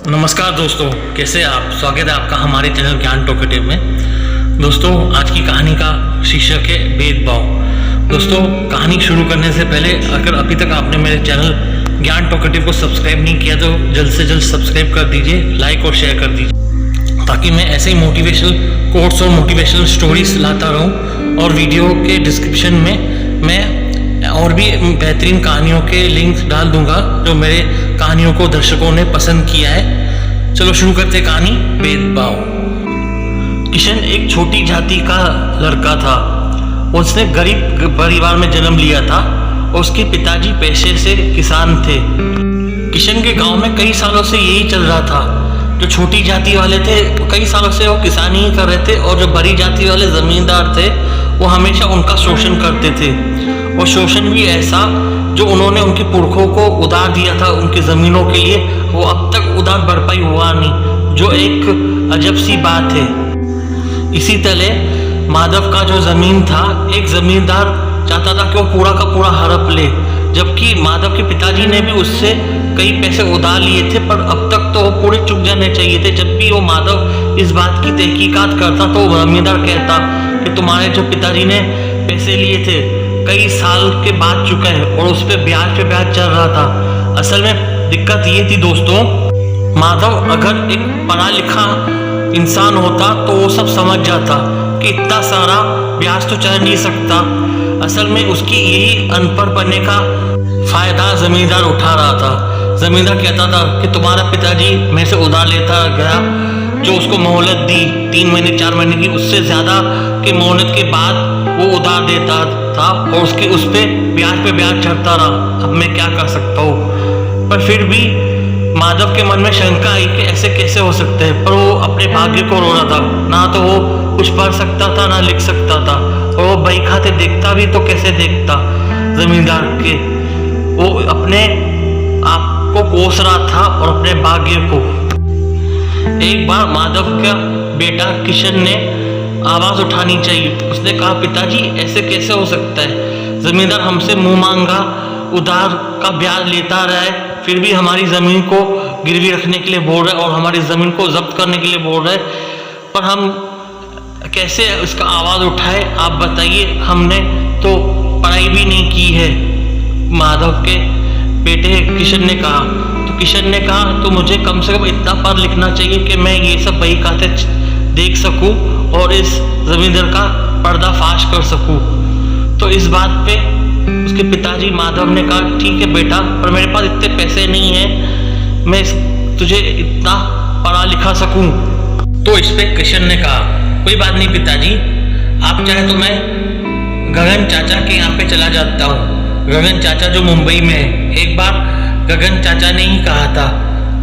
नमस्कार दोस्तों, कैसे आप? स्वागत है आपका हमारे चैनल ज्ञान टॉकेटिव में। दोस्तों, आज की कहानी का शीर्षक है भेदभाव। दोस्तों, कहानी शुरू करने से पहले अगर अभी तक आपने मेरे चैनल ज्ञान टॉकेटिव को सब्सक्राइब नहीं किया तो जल्द से जल्द सब्सक्राइब कर दीजिए, लाइक और शेयर कर दीजिए, ताकि मैं ऐसे ही मोटिवेशनल कोट्स और मोटिवेशनल स्टोरीज लाता रहूँ। और वीडियो के डिस्क्रिप्शन में मैं और भी बेहतरीन कहानियों के लिंक डाल दूंगा जो मेरे कहानियों को दर्शकों ने पसंद किया है। चलो शुरू करते कहानी। भेदभाव। किशन एक छोटी जाति का लड़का था। उसने गरीब परिवार में जन्म लिया था और उसके पिताजी पेशे से किसान थे। किशन के गांव में कई सालों से यही चल रहा था। जो छोटी जाति वाले थे तो कई सालों से वो किसानी ही कर रहे थे, और जो बड़ी जाति वाले जमींदार थे वो हमेशा उनका शोषण करते थे। और शोषण भी ऐसा जो उन्होंने उनके पुरखों को उधार दिया था उनकी ज़मीनों के लिए, वो अब तक उधार भरपाई हुआ नहीं, जो एक अजब सी बात है। इसी तरह माधव का जो ज़मीन था, एक ज़मींदार चाहता था कि वो पूरा का पूरा हड़प ले, जबकि माधव के पिताजी ने भी उससे कई पैसे उधार लिए थे, पर अब तक तो वो पूरे चुक जाने चाहिए थे। जब भी वो माधव इस बात की तहकीकात करता तो वो ज़मींदार कहता कि तुम्हारे जो पिताजी ने पैसे लिए थे कई साल के बाद चुका है, और उस पर ब्याज चल रहा था। असल में दिक्कत ये थी दोस्तों, माधव अगर एक पढ़ा लिखा इंसान होता तो वो सब समझ जाता कि इतना सारा ब्याज तो चढ़ नहीं सकता। असल में उसकी यही अनपढ़ बनने का फायदा जमींदार उठा रहा था। जमींदार कहता था कि तुम्हारा पिताजी मेरे से उधार लेता गया, जो उसको मोहलत दी 3 महीने 4 महीने की, उससे ज़्यादा के मोहलत के बाद वो उधार देता था, और उसके उस पर ब्याज पे ब्याज चढ़ता रहा। अब मैं क्या कर सकता हूँ? पर फिर भी माधव के मन में शंका आई कि ऐसे कैसे हो सकता है। पर वो अपने भाग्य को रो रहा था। ना तो वो कुछ पढ़ सकता था ना लिख सकता था, और वो बही खाते देखता भी तो कैसे देखता जमींदार के। वो अपने आप को कोस रहा था और अपने भाग्य को। एक बार माधव का बेटा किशन ने आवाज उठानी चाहिए। उसने कहा, पिताजी ऐसे कैसे हो सकता है? जमींदार हमसे मुंह मांगा उधार का ब्याज लेता रहा है, फिर भी हमारी जमीन को गिरवी रखने के लिए बोल रहा है और हमारी जमीन को जब्त करने के लिए बोल रहा है, पर हम कैसे इसका आवाज उठाए? आप बताइए। हमने तो पढ़ाई भी नहीं की है, माधव के बेटे किशन ने कहा। तो किशन ने कहा, तो मुझे कम से कम इतना पढ़ लिखना चाहिए कि मैं ये सब बही खाते देख सकूं और इस जमींदार का पर्दाफाश कर सकूं। तो इस बात पे उसके पिताजी माधव ने कहा, ठीक है बेटा, पर मेरे पास इतने पैसे नहीं हैं मैं तुझे इतना पढ़ा लिखा सकूं। तो इस पे किशन ने कहा, कोई बात नहीं पिताजी, आप चाहे तो मैं गगन चाचा के यहाँ पे चला जाता हूँ। गगन चाचा जो मुंबई में है। एक बार गगन चाचा ने ही कहा था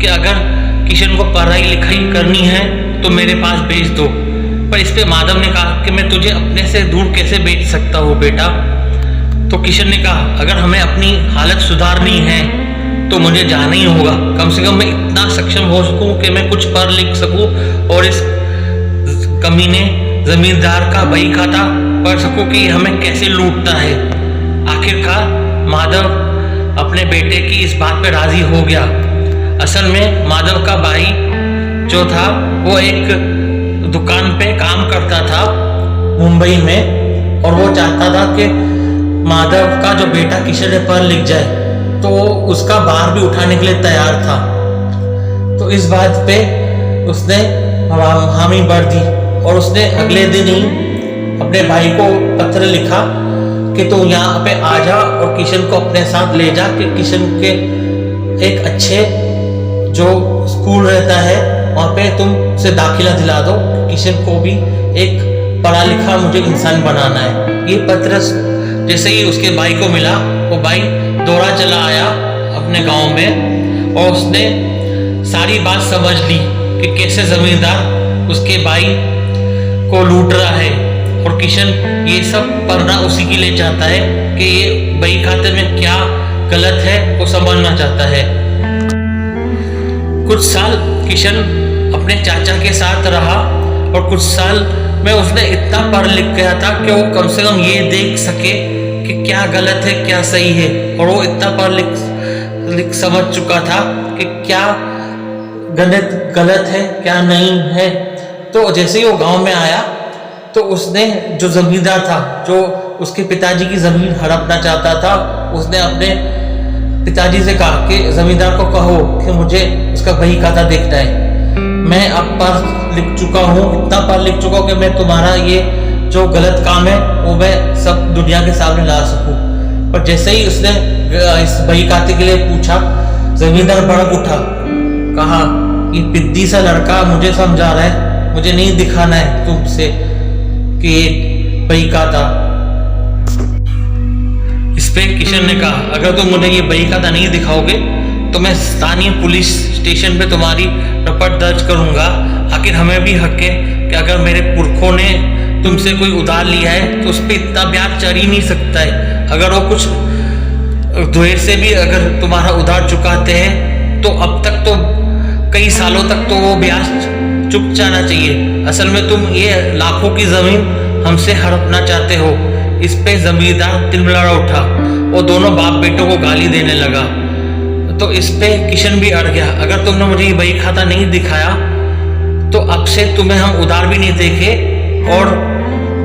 कि अगर किशन को पढ़ाई लिखाई करनी है तो मेरे पास भेज दो। पर इस पे माधव ने कहा कि मैं तुझे अपने से दूर कैसे भेज सकता हूँ बेटा। तो किशन ने कहा, अगर हमें अपनी हालत सुधारनी है तो मुझे जाना ही होगा। कम से कम मैं इतना सक्षम हो सकूं कि मैं कुछ पढ़ लिख सकूं और इस कमीने जमींदार का बही खाता पढ़ सकूं कि हमें कैसे लूटता है। आखिरकार माधव अपने बेटे की इस बात पे राजी हो गया। असल में माधव का भाई जो था वो एक दुकान पे काम करता था मुंबई में, और वो चाहता था कि माधव का जो बेटा किशन है पढ़ लिख जाए, तो उसका भार भी उठाने के लिए तैयार था। तो इस बात पे उसने हामी भर दी, और उसने अगले दिन ही अपने भाई को पत्र लिखा कि तू यहाँ पे आ जा और किशन को अपने साथ ले जा, कि किशन के एक अच्छे जो स्कूल रहता है वहाँ पे तुम से दाखिला दिला दो। किशन को भी एक पढ़ा लिखा मुझे इंसान बनाना है। ये पत्र जैसे ही उसके भाई को मिला, वो भाई दौड़ा चला आया अपने गांव में, और उसने सारी बात समझ ली कि कैसे जमींदार उसके भाई को लूट रहा है, और किशन ये सब पढ़ना उसी के लिए चाहता है कि ये बही खाते में क्या गलत है वो समझना चाहता है। कुछ साल किशन अपने चाचा के साथ रहा, और कुछ साल में उसने इतना पढ़ लिख गया था कि वो कम से कम ये देख सके कि क्या गलत है क्या सही है। और वो इतना पढ़ लिख समझ चुका था कि क्या गलत है क्या नहीं है। तो जैसे ही वो गांव में आया तो उसने जो जमींदार था, जो उसके पिताजी की ज़मीन हड़पना चाहता था, उसने अपने पिताजी से कहा कि ज़मींदार को कहो कि मुझे उसका बही खाता देखना है। मैं अब पढ़ लिख चुका हूँ, इतना पढ़ लिख चुका हूँ कि मैं तुम्हारा ये जो गलत काम है वो मैं सब दुनिया के सामने ला सकूँ। पर जैसे ही उसने इस बही खाते के लिए पूछा, जमींदार भड़क उठा, कहा ये पिद्दी सा लड़का मुझे समझा रहा है, मुझे नहीं दिखाना है तुमसे कि ये बही खाता। इस पे किशन ने कहा, अगर तुम मुझे ये बही खाता नहीं दिखाओगे तो मैं स्थानीय पुलिस स्टेशन पे तुम्हारी रिपोर्ट दर्ज करूंगा। आखिर हमें भी हक है कि अगर मेरे पुरखों ने तुमसे कोई उधार लिया है तो उस पर इतना ब्याज चढ़ ही नहीं सकता है। अगर वो कुछ देर से भी अगर तुम्हारा उधार चुकाते हैं तो अब तक तो कई सालों तक तो वो ब्याज चुक जाना चाहिए। असल में तुम ये लाखों की जमीन हमसे हड़पना चाहते हो। इस पे जमींदार तिलमिला उठा और दोनों बाप बेटों को गाली देने लगा। तो इस पे किशन भी अड़ गया, अगर तुमने मुझे ये बही खाता नहीं दिखाया तो अब से तुम्हें हम उधार भी नहीं देंगे और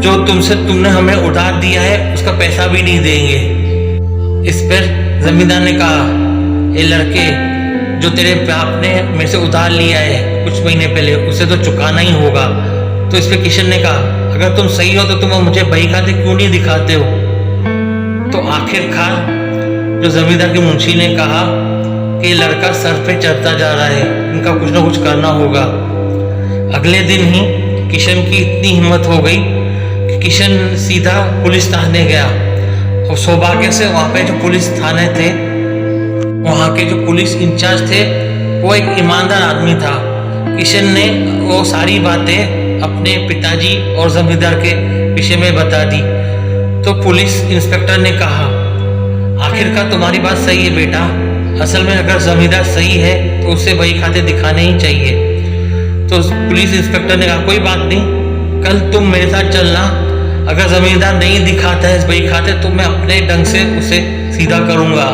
जो तुमने हमें उधार दिया है उसका पैसा भी नहीं देंगे। इस पर जमींदार ने कहा, ये लड़के जो तेरे बाप ने मेरे से उधार लिया है कुछ महीने पहले, उसे तो चुकाना ही होगा। तो इस पर किशन ने कहा, अगर तुम सही हो तो तुम मुझे बही खाते क्यों नहीं दिखाते हो। तो आखिरकार जो जमींदार के मुंशी ने कहा कि ये लड़का सर पे चढ़ता जा रहा है, इनका कुछ ना कुछ करना होगा। अगले दिन ही किशन की इतनी हिम्मत हो गई कि किशन सीधा पुलिस थाने गया और सौभाग्य से वहाँ पे जो पुलिस थाने थे, वहाँ के जो पुलिस इंचार्ज थे वो एक ईमानदार आदमी था। किशन ने वो सारी बातें अपने पिताजी और जमींदार के विषय में बता दी। तो पुलिस इंस्पेक्टर ने कहा, आखिरकार तुम्हारी बात सही है बेटा, असल में अगर जमींदार सही है तो उसे बही खाते दिखाने ही चाहिए। तो पुलिस इंस्पेक्टर ने कहा, कोई बात नहीं, कल तुम मेरे साथ चलना, अगर जमींदार नहीं दिखाता है इस बही खाते तो मैं अपने ढंग से उसे सीधा करूंगा।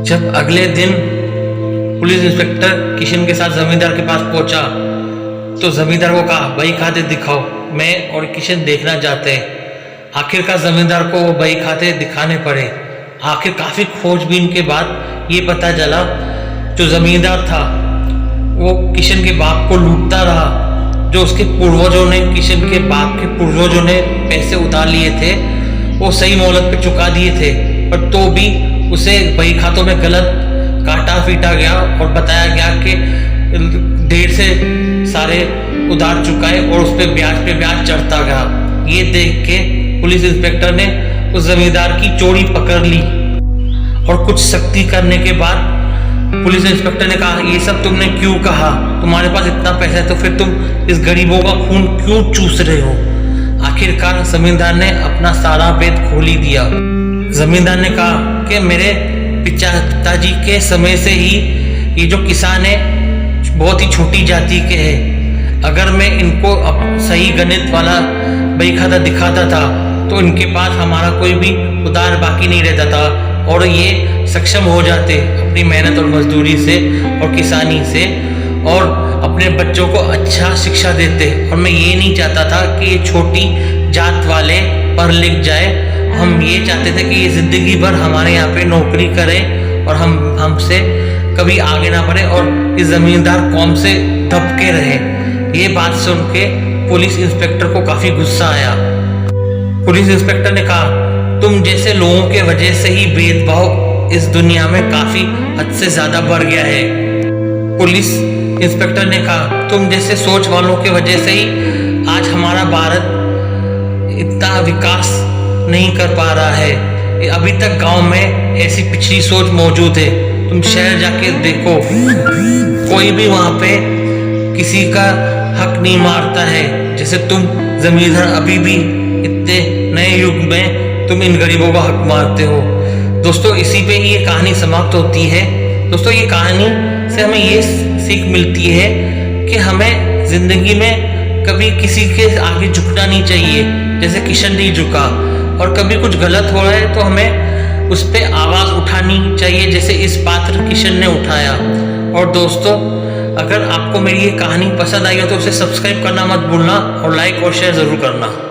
जब अगले दिन पुलिस इंस्पेक्टर किशन के साथ जमींदार के पास पहुंचा तो जमींदार को कहा, बही खाते दिखाओ, मैं और किशन देखना चाहते हैं। आखिरकार जमींदार को वो बही खाते दिखाने पड़े। आखिर काफ़ी खोजबीन के बाद ये पता चला जो जमींदार था वो किशन के बाप को लूटता रहा। जो उसके पूर्वजों ने, किशन के बाप के पूर्वजों ने पैसे उधार लिए थे वो सही मोहलत पे चुका दिए थे, पर तो भी उसे बही खातों में गलत काटा पीटा गया और बताया गया कि देर से सारे उधार चुकाए और उस पर ब्याज चढ़ता गया। ये देख के पुलिस इंस्पेक्टर ने उस जमींदार की चोरी पकड़ ली और कुछ सख्ती करने के बाद पुलिस इंस्पेक्टर ने कहा, ये सब तुमने क्यों कहा, तुम्हारे पास इतना पैसा है तो फिर तुम इस गरीबों का खून क्यों चूस रहे हो। आखिरकार जमींदार ने अपना सारा भेद खोल ही दिया। जमींदार ने कहा कि मेरे पिताजी के समय से ही ये जो किसान है बहुत ही छोटी जाति के हैं। अगर मैं इनको सही गणित वाला बही खाता दिखाता था तो इनके पास हमारा कोई भी उधार बाकी नहीं रहता था और ये सक्षम हो जाते अपनी मेहनत और मजदूरी से और किसानी से और अपने बच्चों को अच्छा शिक्षा देते। और मैं ये नहीं चाहता था कि ये छोटी जात वाले पढ़ लिख जाए। हम ये चाहते थे कि ये ज़िंदगी भर हमारे यहाँ पे नौकरी करें और हमसे कभी आगे ना बढ़े और इस ज़मींदार कौम से दबके रहे। ये बात सुन के पुलिस इंस्पेक्टर को काफ़ी गुस्सा आया। पुलिस इंस्पेक्टर ने कहा, तुम जैसे लोगों के वजह से ही भेदभाव इस दुनिया में काफ़ी हद से ज़्यादा बढ़ गया है। पुलिस इंस्पेक्टर ने कहा, तुम जैसे सोच वालों के वजह से ही आज हमारा भारत इतना विकास नहीं कर पा रहा है। अभी तक गांव में ऐसी पिछड़ी सोच मौजूद है। तुम शहर जाके देखो, कोई भी वहाँ पे किसी का हक नहीं मारता है जैसे तुम जमींदार अभी भी इतने नए युग में तुम इन गरीबों का हक मारते हो। दोस्तों, इसी पे ये कहानी समाप्त होती है। दोस्तों, ये कहानी से हमें ये सीख मिलती है कि हमें ज़िंदगी में कभी किसी के आगे झुकना नहीं चाहिए, जैसे किशन नहीं झुका। और कभी कुछ गलत हो रहा है तो हमें उस पर आवाज़ उठानी चाहिए, जैसे इस पात्र किशन ने उठाया। और दोस्तों, अगर आपको मेरी ये कहानी पसंद आई हो तो उसे सब्सक्राइब करना मत भूलना और लाइक और शेयर ज़रूर करना।